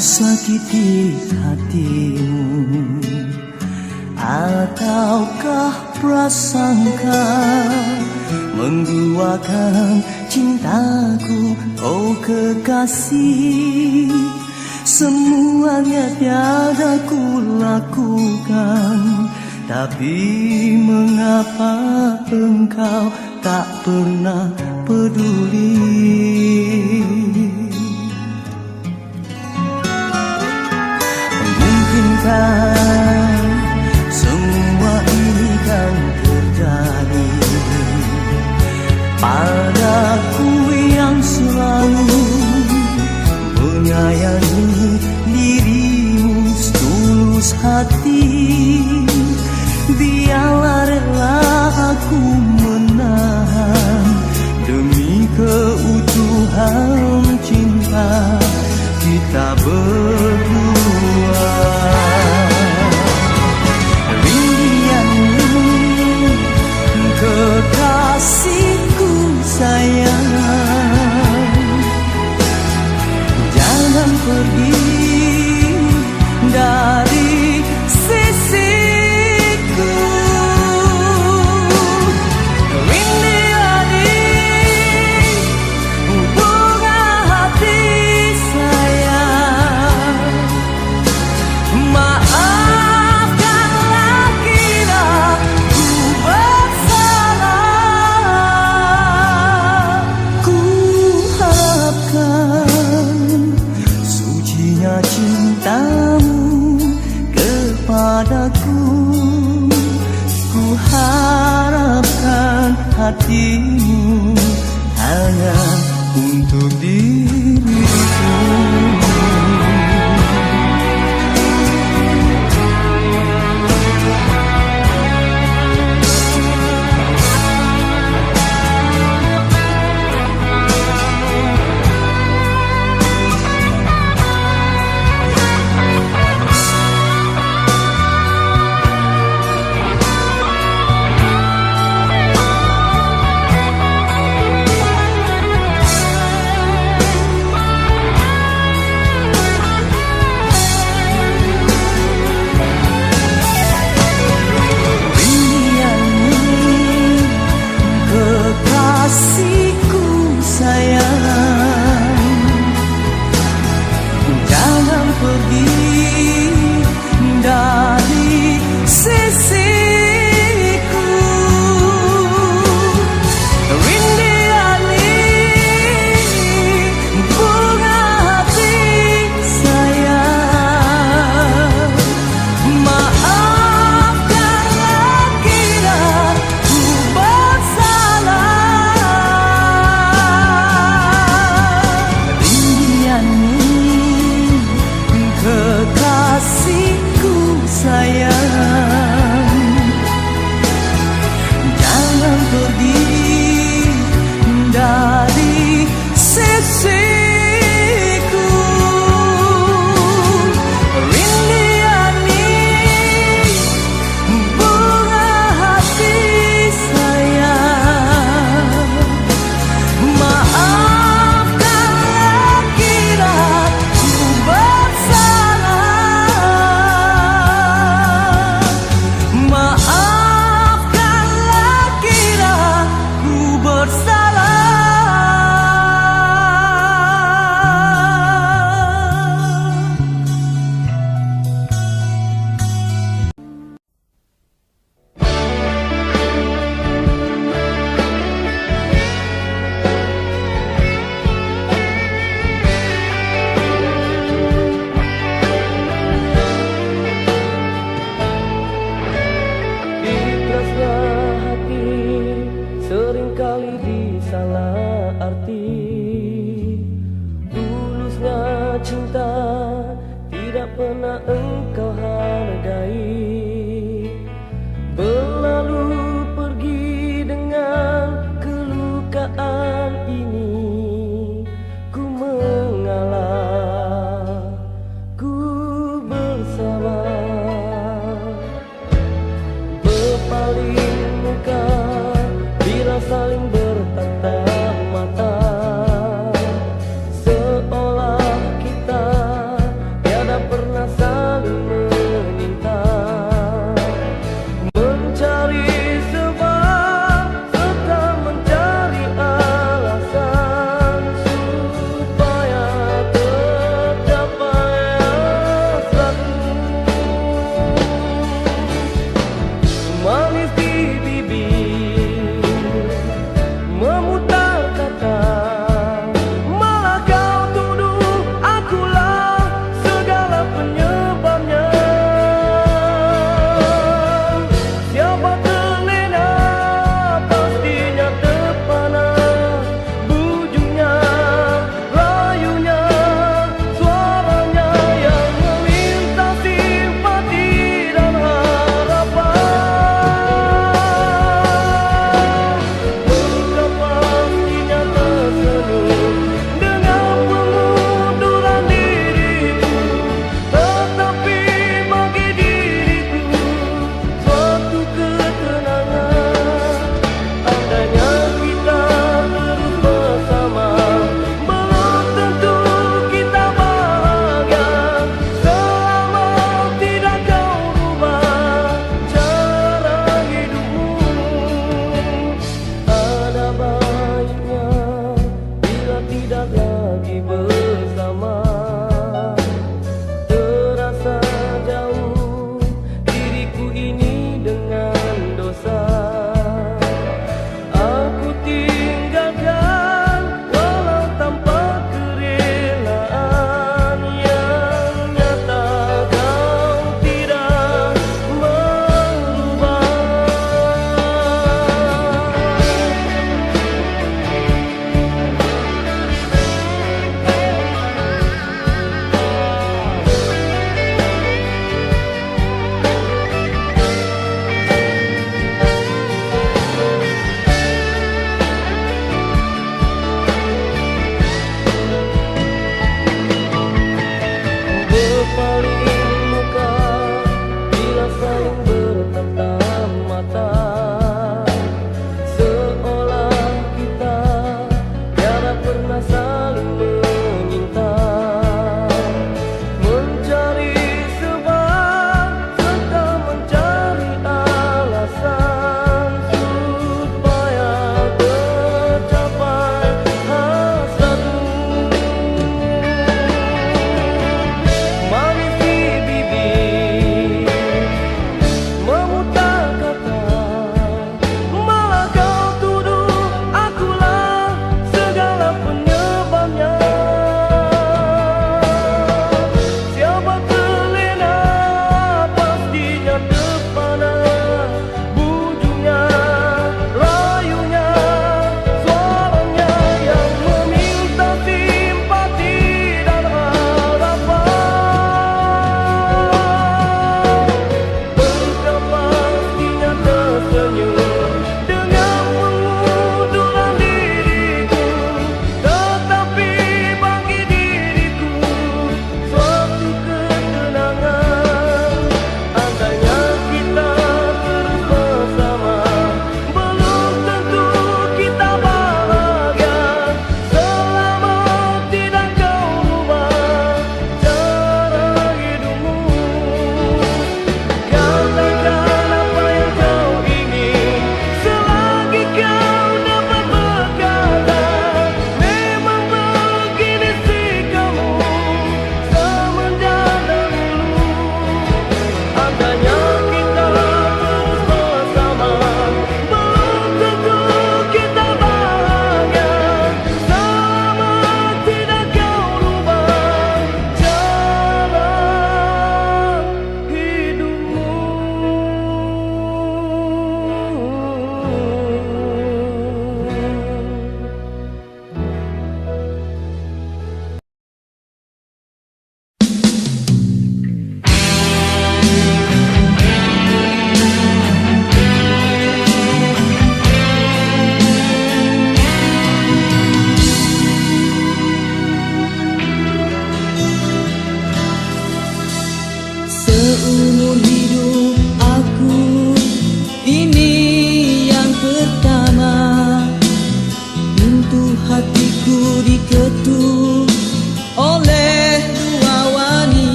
sakiti hatimu, ataukah prasangka menduakan cintaku, oh kekasih. Semuanya tiada ku lakukan, tapi mengapa engkau tak pernah peduli? Mungkinkah semua ini kan terjadi padaku yang selalu menyayangi dirimu setulus hati. Biarlah rela aku menahan demi keutuhan cinta kita berdua. Rindianmu kekasihku sayang, jangan pergi dari sisiku. Rindiani bunga hati sayang, maafkanlah kira ku bersalah. Ku harapkan sucinya cintamu kepadaku, ku harapkan hatimu hanya untuk diriku. Kekasihku sayang, jangan pergi dari sisiku. Rindiani bunga hati sayang, maafkanlah kira ku bersalah. Kekasihku sayang, jangan pergi dari sisiku. Rindiani bunga hati sayang, maafkanlah kira ku bersalah. Maafkanlah kira ku bersalah. Ikhlaslah hati seringkali disalah arti. Tulusnya cinta tidak pernah engkau hargai. Berlalu pergi dengan kelukaan ini, ku mengalah, ku bersabar. Berpaling muka bila saling bertatap mata, seolah kita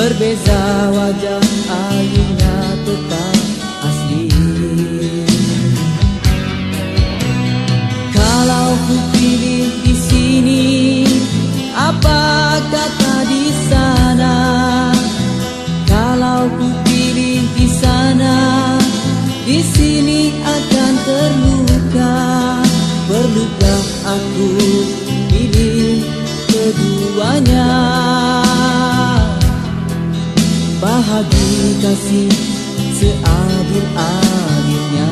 Berbeza wajah ayunya tetap asli. Kalau ku pilih di sini, apa kata di sana? Kalau ku pilih di sana, di sini akan terluka. Perlukah aku pilih keduanya? Bahagi kasih seadil-adilnya.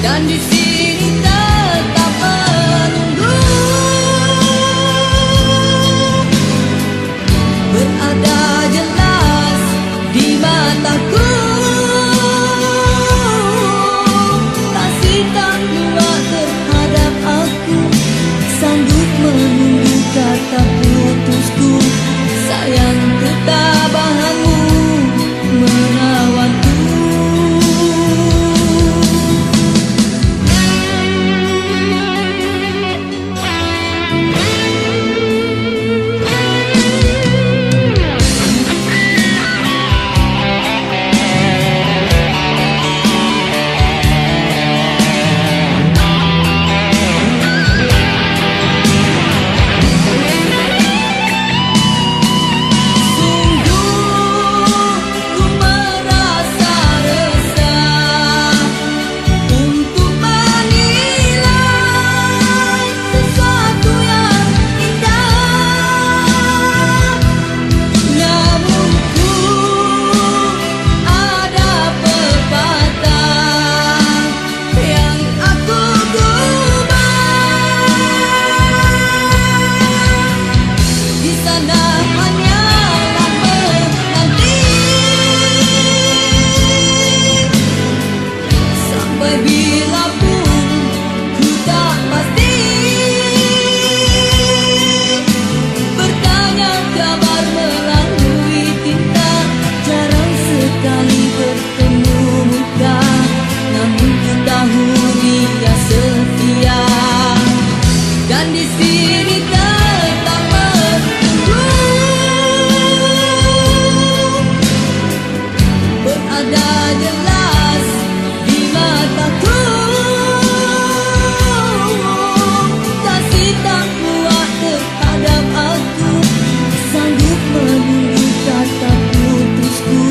Dan di sini tetap menunggu, berada jelas di mataku. Kasih tak kuat terhadap aku, sanggup menunggu kata putusku. Sayang ketabahanmu menawanku. Dan di sini tetap menunggu, berada jelas di mataku. Kasih tak kuat terhadap aku, sanggup menunggu kata putusku.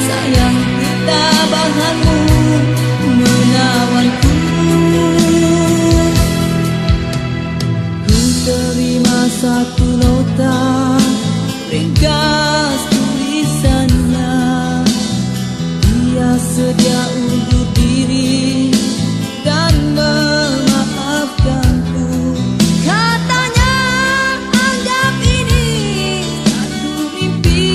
Sayang ketabahanmu menawanku. Satu nota ringkas tulisannya, dia sedia undur diri dan memaafkanku. Katanya anggap ini satu mimpi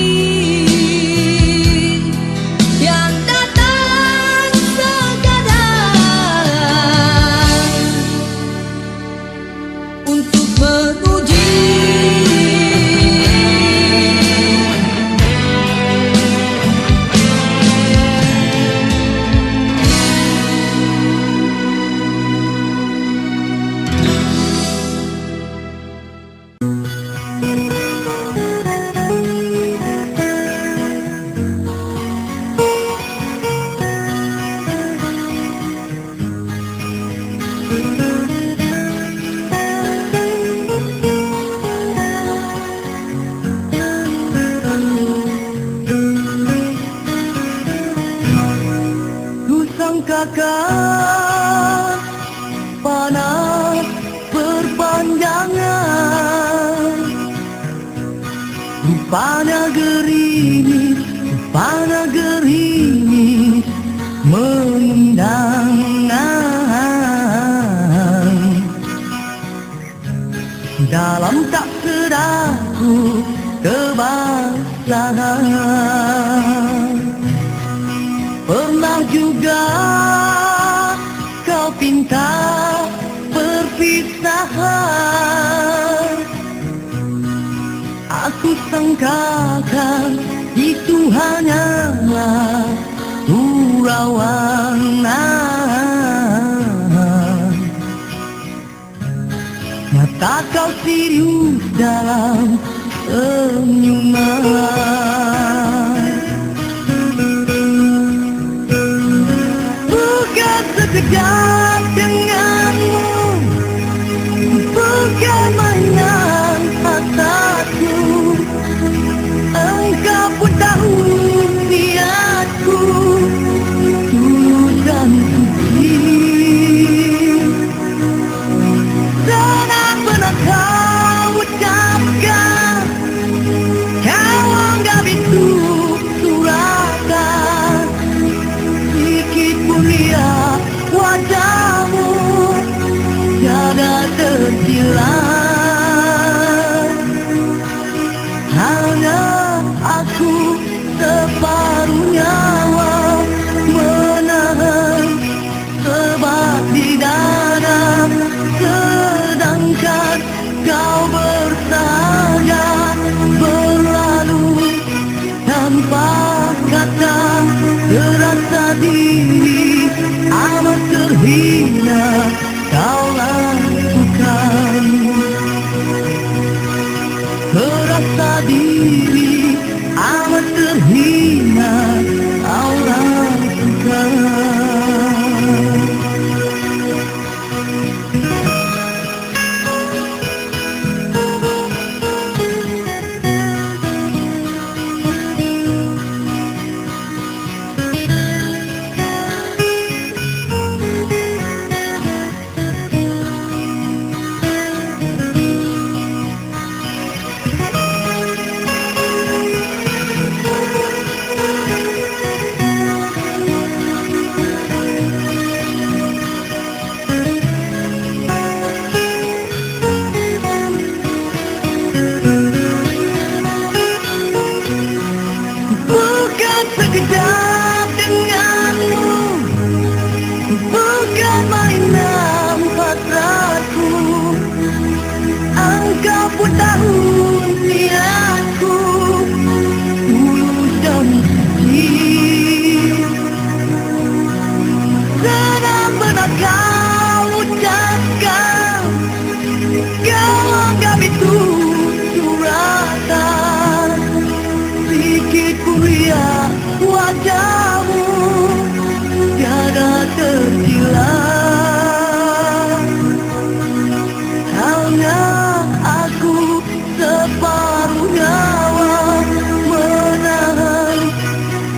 yang datang sekadar untuk menguji Rupanya gerimis, rupanya gerimis mengundang. Dalam tak sedarku kebalahan. Pernah juga kau pinta perpisahan. Aku sangkakan itu hanyalah gurauan. Mata kau serius dalam senyuman. Bukan sekejap denganmu, bukan mainan hatiku. Engkau pun tahu niatku tulus dan suci. Senang pernah kau ucapkan, kau anggap itu suratan. Sedikit mulia wajahmu tiada tersilat. Hanya aku separuh nyawa menahan sebab di dada, sedangkan kau bersaja berlalu tanpa kata. Terasa diri amat terhina kau lakukan. Terasa diri amat terhina kau lakukan. Bukan sekejap denganmu, bukan mainan hasratku. Engkau pun tahu niatku tulus dan suci. Senang benar kau ucapkan, kau anggap itu suratan. Sedikit mulia wajahmu tiada tersilat. Hanya aku separuh nyawa menahan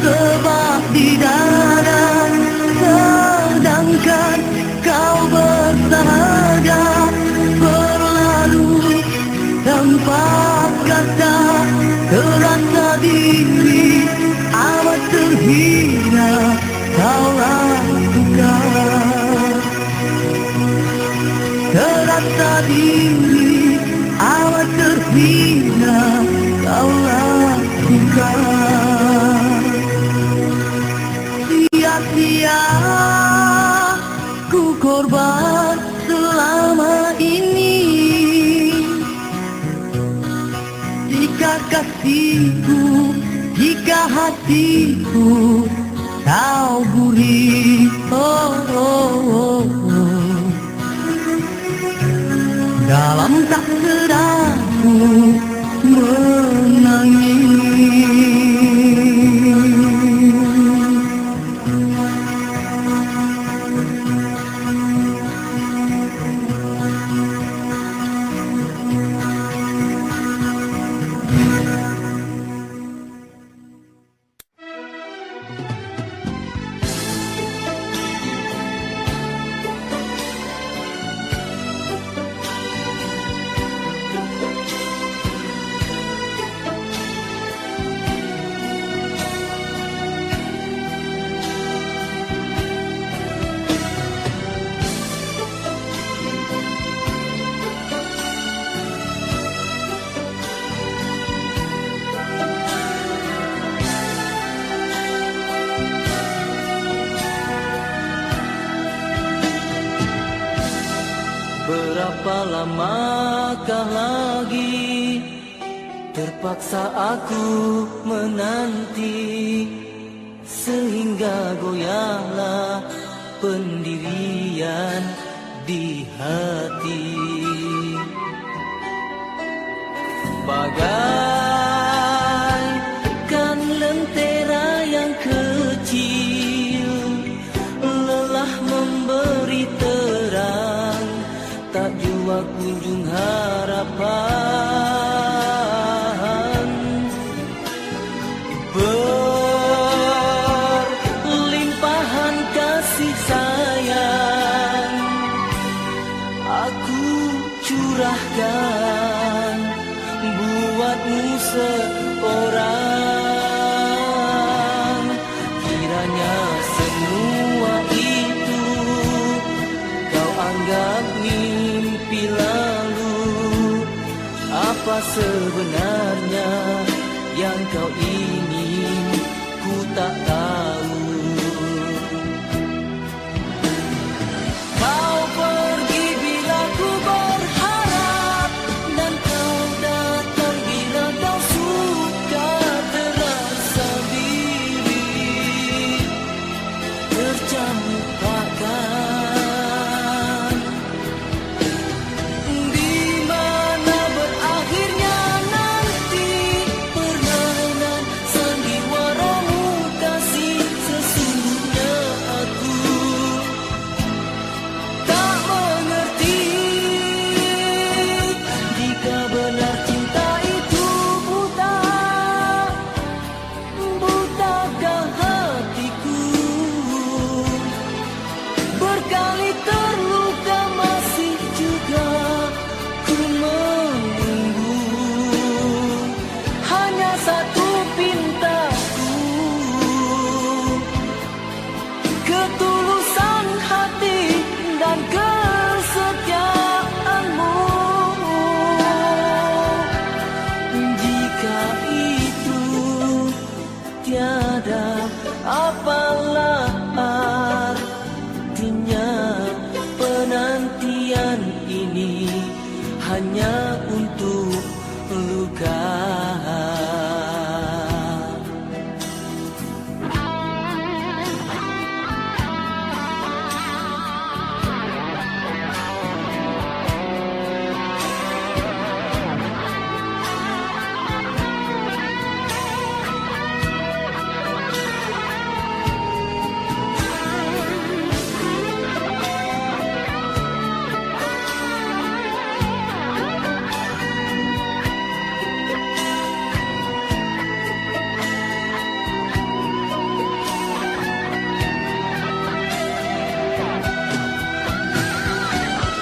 sebab di dada, sedangkan kau bersahaja berlalu tanpa kata. Terasa diri amat terhina kau lakukan. Terasa diri amat terhina kau lakukan. Sia-sia ku korban selama ini. Jika kasihku, jika hatiku kau gurih, dalam tak sedarku menangis. lamakah lagi terpaksa aku menanti, sehingga goyahlah pendirian di hati. Bagaikan lentera yang kecil, lelah memberi terang, tak jua kunjung harapan. Berlimpahan kasih sayang aku curahkan buatmu seorang. Kiranya semua itu kau anggap mimpi lalu. Apa sebenarnya yang kau ingin, ku tak tahu. Kau pergi bila ku berharap, dan kau datang bila kau suka terasa diri tercampakkan. Di mana berakhirnya nanti permainan sandiwaramu kasih, sesungguhnya aku tak mengerti. Jika benar cinta itu buta, butakah hatiku? Berkali terluka masih juga ku menunggu. Hanya satu pintaku, ketulusan hati dan kesetiaanmu. Jika itu tiada, apalah artinya penantian ini hanya untuk luka.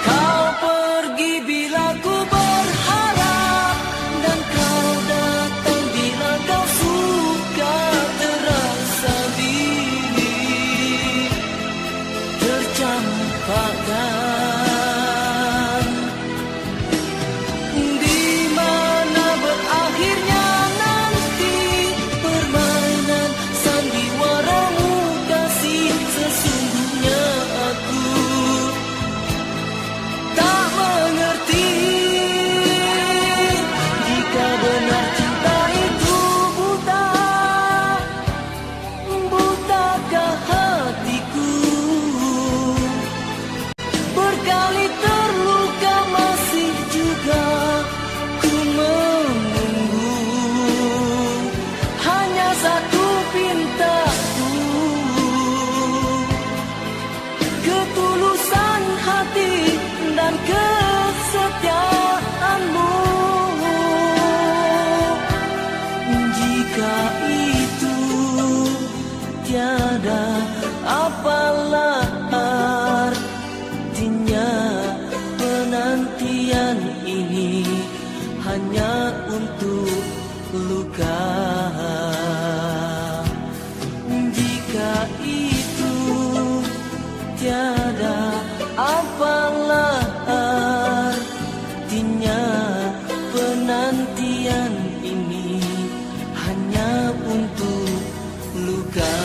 Kau pergi bila ku berharap, dan kau datang bila kau suka terasa diri tercampakkan. Di mana berakhirnya nanti permainan sandiwaramu kasih, sesungguhnya aku tak mengerti. Jika benar cinta itu buta, butakah hatiku? Berkali terluka masih juga ku menunggu. Hanya satu pintaku, ketulusan hati dan kesetiaanmu. Jika itu tiada, apalah artinya penantian ini hanya untuk luka. Jika itu tiada, apalah artinya penantian ini hanya untuk luka.